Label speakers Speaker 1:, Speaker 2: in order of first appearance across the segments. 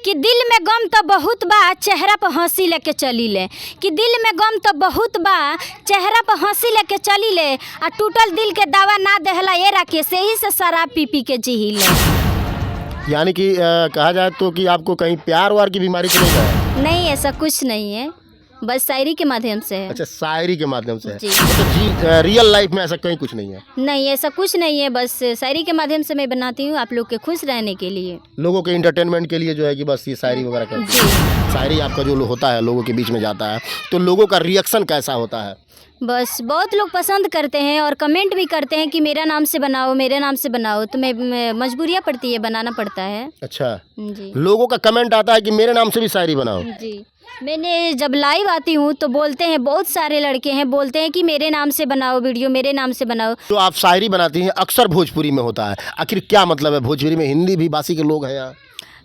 Speaker 1: कि दिल में गम तो बहुत बा, चेहरा पर हंसी लेके चली ले। कि दिल में गम तो बहुत बा, चेहरा पर हंसी लेके चली ले। आ टूटल दिल के दवा ना देहला ये राखिए, से ही से शराब पी पी के जी ले।
Speaker 2: यानी कि कहा जाए तो कि आपको कहीं प्यार वार की बीमारी तो नहीं है?
Speaker 1: नहीं, ऐसा कुछ नहीं है, बस शायरी के माध्यम से है।
Speaker 2: अच्छा, शायरी के माध्यम से है।
Speaker 1: जी।
Speaker 2: तो रियल लाइफ में ऐसा कहीं कुछ नहीं है?
Speaker 1: नहीं, ऐसा कुछ नहीं है, बस शायरी के माध्यम से मैं बनाती हूँ आप लोग के खुश रहने के लिए,
Speaker 2: लोगों के इंटरटेनमेंट के लिए जो है कि बस ये शायरी वगैरह करते हैं। शायरी आपका जो होता है लोगों के बीच में जाता है, तो लोगों का रिएक्शन कैसा होता है?
Speaker 1: बस बहुत लोग पसंद करते हैं और कमेंट भी करते हैं कि मेरा नाम से बनाओ, मेरे नाम से बनाओ, तो मैं मजबूरियाँ पड़ती है, बनाना पड़ता है।
Speaker 2: अच्छा
Speaker 1: जी।
Speaker 2: लोगों का कमेंट आता है कि मेरे नाम से भी शायरी बनाओ?
Speaker 1: जी, मैंने जब लाइव आती हूँ तो बोलते हैं, बहुत सारे लड़के हैं बोलते हैं कि मेरे नाम से बनाओ वीडियो, मेरे नाम से बनाओ।
Speaker 2: तो आप शायरी बनाती हैं, अक्सर भोजपुरी में होता है, आखिर क्या मतलब है? भोजपुरी में हिंदी भी भाषी के लोग हैं यहाँ?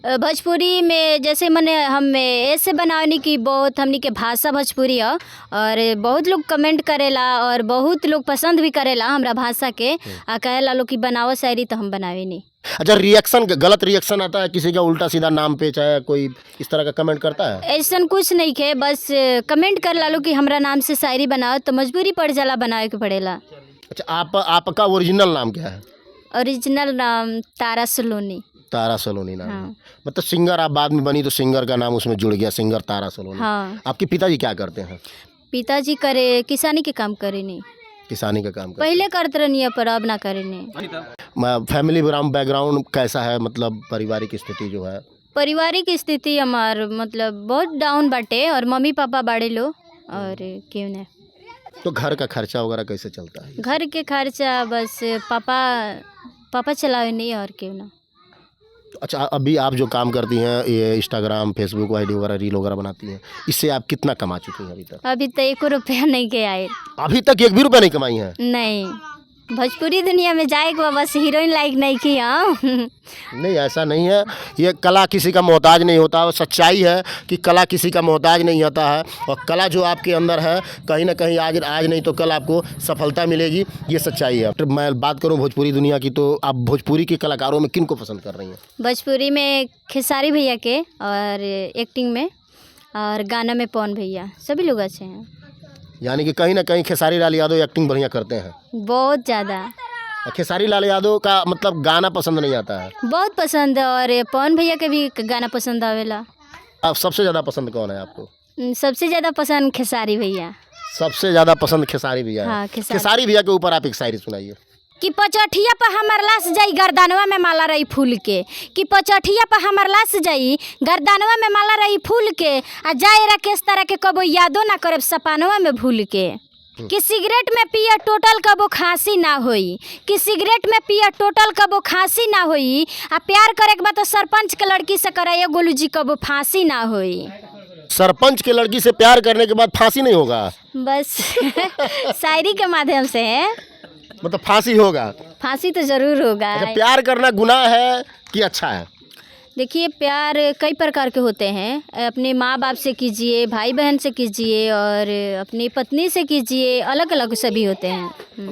Speaker 1: भोजपुरी में जैसे मैंने हम ऐसे बनाने की बहुत हमनी के भाषा भोजपुरी है और बहुत लोग कमेंट करेला और बहुत लोग पसंद भी करेला हमरा भाषा के। आ कहेला लोग कि बनाओ शायरी, तो हम बनावे नहीं।
Speaker 2: अच्छा, रिएक्शन गलत रिएक्शन आता है किसी का उल्टा सीधा नाम पे, चाहे कोई इस तरह का कमेंट करता है?
Speaker 1: ऐसा कुछ नहीं है, बस कमेंट कर ला लो कि हमरा नाम से शायरी बनाओ, तो मजबूरी पड़ जाला, बनावे के पड़ेला।
Speaker 2: अच्छा, आपका ओरिजिनल नाम क्या है?
Speaker 1: ओरिजिनल नाम तारा सलोनी।
Speaker 2: तारा सलोनी नाम है।
Speaker 1: हाँ।
Speaker 2: मतलब सिंगर आप बाद में बनी तो सिंगर का नाम उसमें जुड़ गया, सिंगर तारा सलोनी।
Speaker 1: हाँ।
Speaker 2: आपके पिताजी क्या करते हैं?
Speaker 1: पिताजी करे किसानी के काम करे नहीं,
Speaker 2: किसानी का काम करते
Speaker 1: पहले करते रहनी पर अब ना करे नहीं।
Speaker 2: फैमिली बैकग्राउंड कैसा है, मतलब पारिवारिक स्थिति जो है?
Speaker 1: पारिवारिक स्थिति हमार मतलब बहुत डाउन बाटे और मम्मी पापा बाड़े लो और क्यों ना।
Speaker 2: तो घर का खर्चा वगैरह कैसे चलता है?
Speaker 1: घर के खर्चा बस पापा चलावे नहीं और क्यों ना।
Speaker 2: अच्छा, अभी आप जो काम करती हैं, ये इंस्टाग्राम फेसबुक वाइडी वगैरह रील वगैरह बनाती हैं, इससे आप कितना कमा चुकी हैं अभी तक?
Speaker 1: अभी तो 1 रुपया नहीं के आए।
Speaker 2: अभी तक 1 भी रुपया नहीं कमाई हैं?
Speaker 1: नहीं, भोजपुरी दुनिया में जाए के बस हीरोइन लाइक नहीं की। हाँ।
Speaker 2: नहीं, ऐसा नहीं है, ये कला किसी का मोहताज नहीं होता। और सच्चाई है कि कला किसी का मोहताज नहीं होता है, और कला जो आपके अंदर है कहीं ना कहीं आज नहीं तो कल आपको सफलता मिलेगी, ये सच्चाई है। तो मैं बात करूं भोजपुरी दुनिया की, तो आप भोजपुरी के कलाकारों में किन को पसंद कर रही हैं?
Speaker 1: भोजपुरी में खेसारी भैया के, और एक्टिंग में और गाना में पवन भैया, सभी लोग अच्छे हैं।
Speaker 2: यानी कि कहीं ना कहीं खेसारी लाल यादव एक्टिंग बढ़िया करते हैं?
Speaker 1: बहुत ज़्यादा।
Speaker 2: और खेसारी लाल यादव का मतलब गाना पसंद नहीं आता है?
Speaker 1: बहुत पसंद, और पवन भैया के भी गाना पसंद आवेला।
Speaker 2: आप सबसे ज़्यादा पसंद कौन है आपको?
Speaker 1: सबसे ज़्यादा पसंद खेसारी भैया।
Speaker 2: सबसे ज़्यादा पसंद खेसारी भैया है?
Speaker 1: हाँ,
Speaker 2: खेसारी भैया के ऊपर आप एक शायरी सुनाइए।
Speaker 1: कि पचठिया पर हमर लाश जाई गर्दनवा में माला रही फूल के। कि पचठिया पर हमर लाश जाई गर्दनवा में माला रही फूल के। आ जाए राकेश तरह के कबो यादो ना करब सपनवा में भूल के। कि सिगरेट में पिया टोटल कबो खांसी ना होई। कि सिगरेट में पिया टोटल कबो खांसी ना होई। आ प्यार करे के बाद तो सरपंच के लड़की से कराइए गोलू जी, कबो फांसी ना होई।
Speaker 2: सरपंच के लड़की से प्यार करने के बाद फांसी नहीं होगा?
Speaker 1: बस शायरी के माध्यम से है,
Speaker 2: मतलब फांसी होगा?
Speaker 1: फांसी तो जरूर होगा।
Speaker 2: अच्छा, प्यार करना गुनाह है कि अच्छा है?
Speaker 1: देखिए, प्यार कई प्रकार के होते हैं। अपने माँ बाप से कीजिए, भाई बहन से कीजिए, और अपनी पत्नी से कीजिए, अलग अलग सभी होते हैं।